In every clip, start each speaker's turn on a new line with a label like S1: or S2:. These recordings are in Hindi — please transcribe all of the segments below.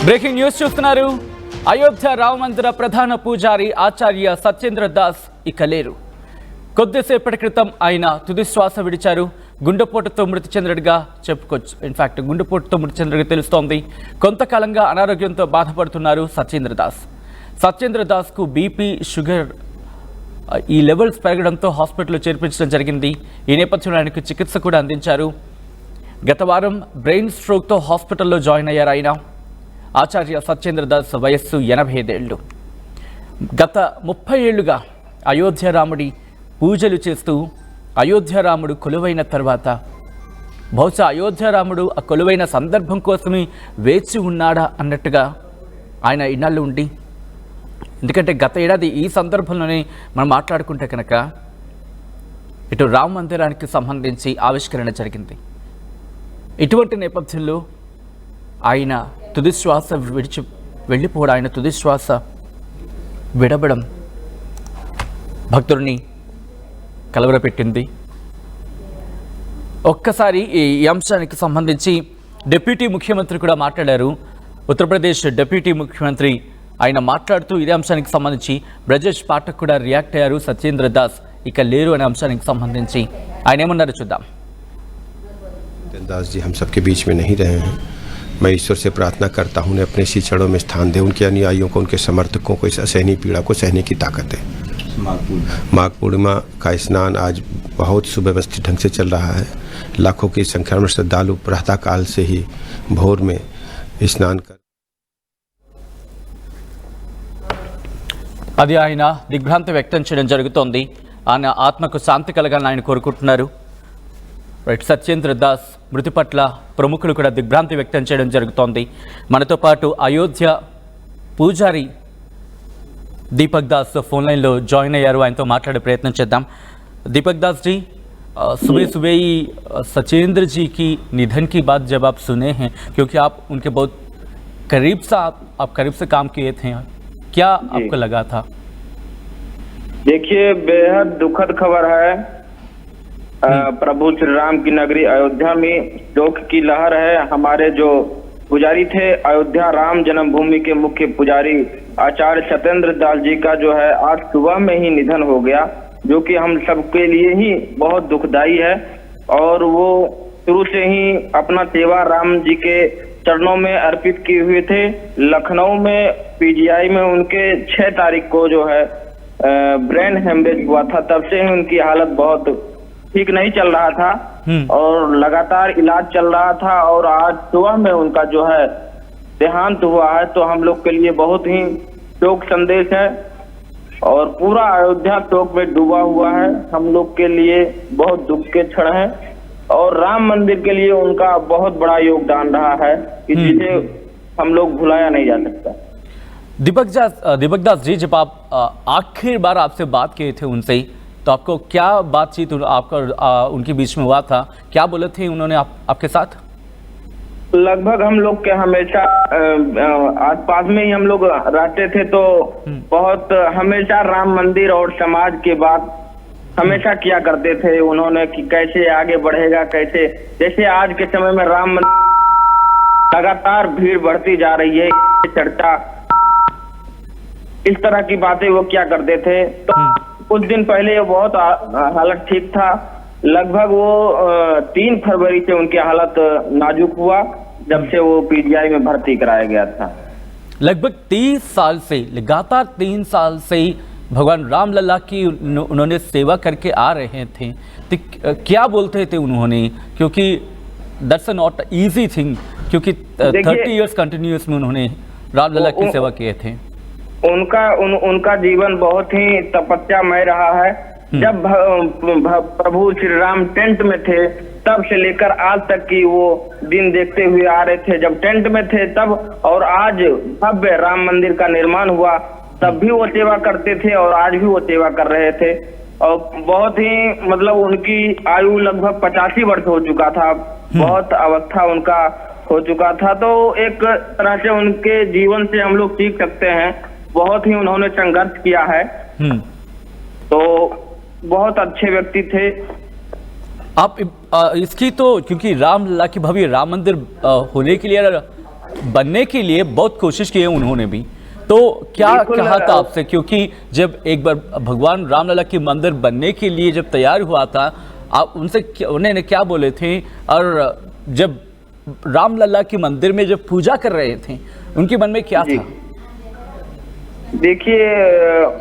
S1: బ్రేకింగ్ న్యూస్ చూస్తున్నారు. అయోధ్య రామ మందిర ప్రధాన పూజారి ఆచార్య సత్యేంద్ర దాస్ ఇక లేరు. కొద్దిసేపటి క్రితం ఆయన తుది శ్వాస విడిచారు. గుండెపోటుతో మృతి చెందినట్టుగా చెప్పుకోవచ్చు. ఇన్ఫాక్ట్ గుండెపోటుతో మృతి చెందినట్టుగా తెలుస్తోంది. కొంతకాలంగా అనారోగ్యంతో బాధపడుతున్నారు సత్యేంద్ర దాస్. సత్యేంద్ర దాస్కు బీపీ, షుగర్ ఈ లెవెల్స్ పెరగడంతో హాస్పిటల్లో చేర్పించడం జరిగింది. ఈ నేపథ్యంలో ఆయనకు చికిత్స కూడా అందించారు. గత వారం బ్రెయిన్ స్ట్రోక్తో హాస్పిటల్లో జాయిన్ అయ్యారు ఆయన. ఆచార్య సత్యేంద్ర దాస్ వయస్సు 85 ఏళ్ళు. గత 30 ఏళ్లుగా అయోధ్య రాముడి పూజలు చేస్తూ అయోధ్య రాముడు కొలువైన తర్వాత బహుశా అయోధ్య రాముడు ఆ కొలువైన సందర్భం కోసమే వేచి ఉన్నాడా అన్నట్టుగా ఆయన ఇన్నాళ్ళు ఉండి, ఎందుకంటే గత ఏడాది ఈ సందర్భంలోనే మనం మాట్లాడుకుంటే కనుక ఇటు రామ మందిరానికి సంబంధించి ఆవిష్కరణ జరిగింది. ఇటువంటి నేపథ్యంలో ఆయన తుదిశ్వాస విడిచి వెళ్ళిపోవడం, ఆయన తుదిశ్వాస విడవడం భక్తుడిని కలవరపెట్టింది. ఒక్కసారి ఈ అంశానికి సంబంధించి డిప్యూటీ ముఖ్యమంత్రి కూడా మాట్లాడారు. ఉత్తరప్రదేశ్ డిప్యూటీ ముఖ్యమంత్రి ఆయన మాట్లాడుతూ ఇదే అంశానికి సంబంధించి బ్రజేష్ పాఠక్ కూడా రియాక్ట్ అయ్యారు. సత్యేంద్ర దాస్ ఇక లేరు అనే అంశానికి సంబంధించి ఆయన ఏమన్నారో చూద్దాం.
S2: दास जी हम सबके बीच में नहीं रहे हैं. मैं ईश्वर से प्रार्थना करता हूँ उन्हें अपने चरणों में स्थान दे. उनके अनुयायियों को, उनके समर्थकों को इस असहनीय पीड़ा को सहने की ताकत है. माघ पूर्णिमा का स्नान आज बहुत सुव्यवस्थित ढंग से चल रहा है. लाखों की संख्या में श्रद्धालु प्रातःकाल से ही भोर में स्नान कर
S1: అది ఆయన దిగ్భ్రాంతి వ్యక్తం చేయడం జరుగుతోంది. ఆయన ఆత్మకు శాంతి కలగాలని ఆయన కోరుకుంటున్నారు. రైట్, సత్యేంద్ర దాస్ మృతి పట్ల ప్రముఖులు కూడా దిగ్భ్రాంతి వ్యక్తం చేయడం జరుగుతోంది. మనతో పాటు అయోధ్య పూజారి दीपक दास फोन लाइन लो जॉइन अయ్యారు. ఆయనతో మాట్లాడే ప్రయత్నం చేద్దాం. दीपक दास जी, सुबह सुबह ही सत्येंद्र जी की निधन की बात जब आप सुने हैं, क्योंकि आप उनके बहुत करीब से आप करीब से काम किए थे, क्या आपको लगा था?
S3: देखिए, बेहद दुखद खबर है. प्रभु श्री राम की नगरी अयोध्या में शोक की लहर है. हमारे जो पुजारी थे, अयोध्या राम जन्मभूमि के मुख्य पुजारी आचार्य सत्येंद्र दास जी का जो है आज सुबह में ही निधन हो गया, जो कि हम सबके लिए ही बहुत दुखदाई है. और वो शुरू से ही अपना सेवा राम जी के चरणों में अर्पित किए हुए थे. लखनऊ में पीजीआई में उनके 6 तारीख को जो है ब्रेन हेमरेज हुआ था. तब से ही उनकी हालत बहुत ठीक नहीं चल रहा था और लगातार इलाज चल रहा था. और आज सुबह में उनका जो है देहांत हुआ है, तो हम लोग के लिए बहुत ही शोक संदेश है और पूरा अयोध्या शोक में डूबा हुआ है. हम लोग के लिए बहुत दुख के क्षण है और राम मंदिर के लिए उनका बहुत बड़ा योगदान रहा है कि जिसे हम लोग भुलाया नहीं जा सकता.
S1: दीपक दास जी, जब आप आखिर बार आपसे बात किए थे उनसे, तो आपको क्या बातचीत आपका उनके बीच में हुआ था? क्या बोले थे उन्होंने आपके साथ?
S3: लगभग हम लोग के हमेशा आसपास में ही हम लोग रहते थे, तो बहुत हमेशा राम मंदिर और समाज के बात हमेशा किया करते थे उन्होंने कि कैसे आगे बढ़ेगा, कैसे. जैसे आज के समय में राम मंदिर लगातार भीड़ बढ़ती जा रही है, चर्चा, इस तरह की बातें वो क्या करते थे. तो कुछ दिन पहले बहुत हालत ठीक था. लगभग वो 3 फरवरी से उनकी हालत नाजुक हुआ, जब से वो पीजीआई में भर्ती कराया गया था.
S1: लगभग 30 साल से, लगातार 3 साल से भगवान राम लल्ला की उन्होंने सेवा करके आ रहे थे. तो क्या बोलते थे उन्होंने, क्योंकि दैट्स नॉट इजी थिंग, क्योंकि 30 इयर्स कंटिन्यूस में उन्होंने राम लल्ला की सेवा किए थे.
S3: उनका जीवन बहुत ही तपस्यामय रहा है. जब प्रभु श्री राम टेंट में थे, तब से लेकर आज तक की वो दिन देखते हुए आ रहे थे. जब टेंट में थे तब, और आज भव्य राम मंदिर का निर्माण हुआ, तब भी वो सेवा करते थे और आज भी वो सेवा कर रहे थे. और बहुत ही मतलब उनकी आयु लगभग 85 वर्ष हो चुका था. बहुत अवस्था उनका हो चुका था. तो एक तरह से उनके जीवन से हम लोग सीख सकते हैं. बहुत ही उन्होंने संघर्ष किया है. तो बहुत अच्छे व्यक्ति थे.
S1: आप इसकी तो, क्योंकि राम लल्ला की भव्य राम मंदिर होने के लिए बनने के लिए बहुत कोशिश की है उन्होंने भी, तो क्या
S3: बिल्कुल,
S1: कहा था आपसे? क्योंकि जब एक बार भगवान रामलला की मंदिर बनने के लिए जब तैयार हुआ था, आप उन्होंने क्या बोले थे? और जब रामलला की मंदिर में जब पूजा कर रहे थे, उनके मन में क्या था?
S3: देखिए,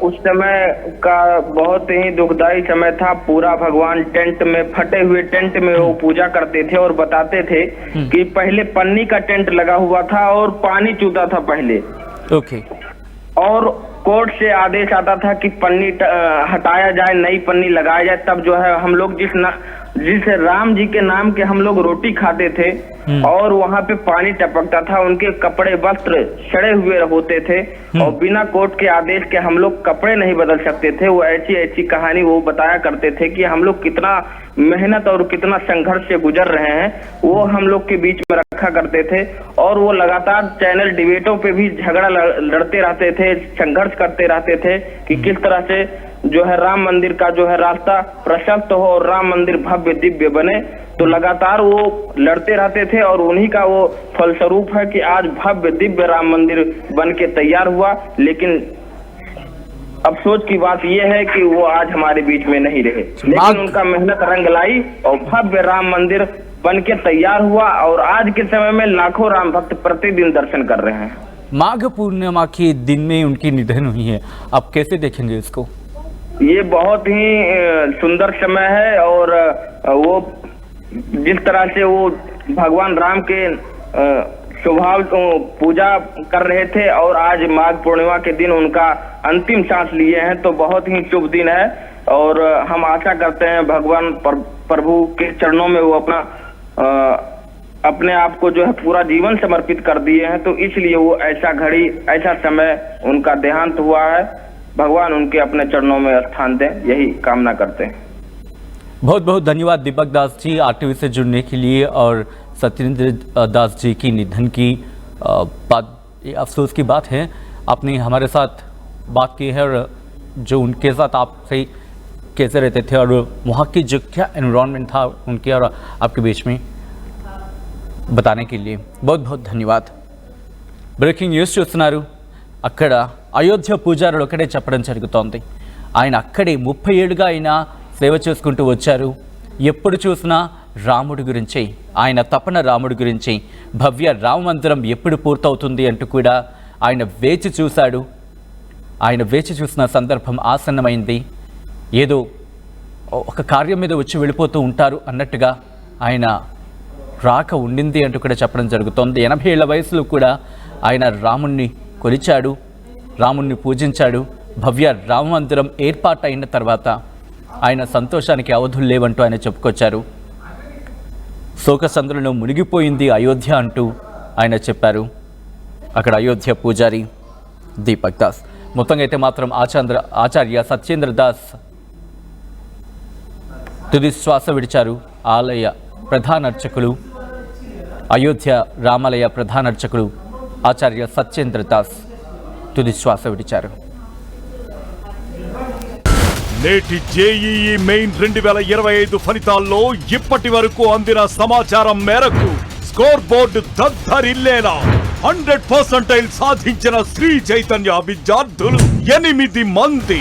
S3: उस समय का बहुत ही दुखदाई समय था। पूरा भगवान टेंट में, फटे हुए टेंट में वो पूजा करते थे और बताते थे कि पहले पन्नी का टेंट लगा हुआ था और पानी चूता था पहले।
S1: ओके।
S3: और कोर्ट से आदेश आता था कि पन्नी हटाया जाए, नई पन्नी लगाया जाए। तब जो है हम लोग जिस राम जी के नाम के हम लोग रोटी खाते थे और वहाँ पे पानी टपकता था, उनके कपड़े वस्त्र सड़े हुए होते थे और बिना कोर्ट के आदेश के हम लोग कपड़े नहीं बदल सकते थे। वो ऐसी ऐसी कहानी वो बताया करते थे कि हम लोग कितना मेहनत और कितना संघर्ष से गुजर रहे हैं, वो हम लोग के बीच में रखा करते थे। और वो लगातार चैनल डिबेटों पे भी झगड़ा लड़ते रहते थे, संघर्ष करते रहते थे कि किस तरह से जो है राम मंदिर का जो है रास्ता प्रशस्त हो और राम मंदिर भव्य दिव्य बने। तो लगातार वो लड़ते रहते थे और उन्हीं का वो फलस्वरूप है कि आज भव्य दिव्य राम मंदिर बन के तैयार हुआ। लेकिन अफसोस की बात यह है कि वो आज हमारे बीच में नहीं रहे, लेकिन उनका मेहनत रंग लाई और भव्य राम मंदिर बन के तैयार हुआ और आज के समय में लाखों राम भक्त प्रतिदिन दर्शन कर रहे हैं।
S1: माघ पूर्णिमा के दिन में उनकी निधन हुई है, आप कैसे देखेंगे इसको?
S3: ये बहुत ही सुंदर समय है और वो जिस तरह से वो भगवान राम के स्वभाव को पूजा कर रहे थे और आज माघ पूर्णिमा के दिन उनका अंतिम सांस लिए हैं, तो बहुत ही शुभ दिन है। और हम आशा करते हैं भगवान प्रभु के चरणों में वो अपने आप को जो है पूरा जीवन समर्पित कर दिए हैं, तो इसलिए वो ऐसा घड़ी, ऐसा समय उनका देहांत हुआ है। भगवान उनके अपने चरणों में स्थान दें, यही कामना करते हैं।
S1: बहुत बहुत धन्यवाद दीपक दास जी आरटीवी से जुड़ने के लिए। और सत्येंद्र दास जी की निधन की बात, ये अफसोस की बात है। आपने हमारे साथ बात की है और जो उनके साथ आप सही कैसे रहते थे और वहाँ की जो क्या एनवायरनमेंट था उनके और आपके बीच में, बताने के लिए बहुत बहुत धन्यवाद। బ్రేకింగ్ న్యూస్ చూస్తున్నారు। అక్కడ అయోధ్య పూజారులు ఒకటే చెప్పడం జరుగుతోంది, ఆయన అక్కడే 30 ఏళ్ళుగా ఆయన సేవ చేసుకుంటూ వచ్చారు। ఎప్పుడు చూసినా రాముడి గురించి, ఆయన తపన రాముడి గురించి, భవ్య రామ మందిరం ఎప్పుడు పూర్తవుతుంది అంటూ కూడా ఆయన వేచి చూశాడు। ఆయన వేచి చూసిన సందర్భం ఆసన్నమైంది। ఏదో ఒక కార్యం మీద వచ్చి వెళ్ళిపోతూ ఉంటారు అన్నట్టుగా ఆయన రాక ఉండింది అంటూ కూడా చెప్పడం జరుగుతోంది। 80 ఏళ్ల వయసులో కూడా ఆయన రాముణ్ణి కొలిచాడు, రాముణ్ణి పూజించాడు। భవ్య రామ మందిరం ఏర్పాటైన తర్వాత ఆయన సంతోషానికి అవధులు లేవంటూ ఆయన చెప్పుకొచ్చారు। శోకసంద్రంలో మునిగిపోయింది అయోధ్య అంటూ ఆయన చెప్పారు అక్కడ అయోధ్య పూజారి దీపక్ దాస్। మొత్తంగా అయితే మాత్రం ఆచార్య సత్యేంద్ర దాస్ తుది శ్వాస విడిచారు। ఆలయ ప్రధాన అర్చకులు, అయోధ్య రామాలయ ప్రధాన అర్చకులు ఆచార్య సత్యేంద్ర దాస్ తుది శ్వాస విడిచారు।
S4: నేటి జేఈఈ మెయిన్ 2025 ఫలితాల్లో ఇప్పటి వరకు అందిన సమాచారం మేరకు స్కోర్ బోర్డు దద్దరిల్లేలా 100% సాధించిన శ్రీ చైతన్య విద్యార్థులు 8 మంది।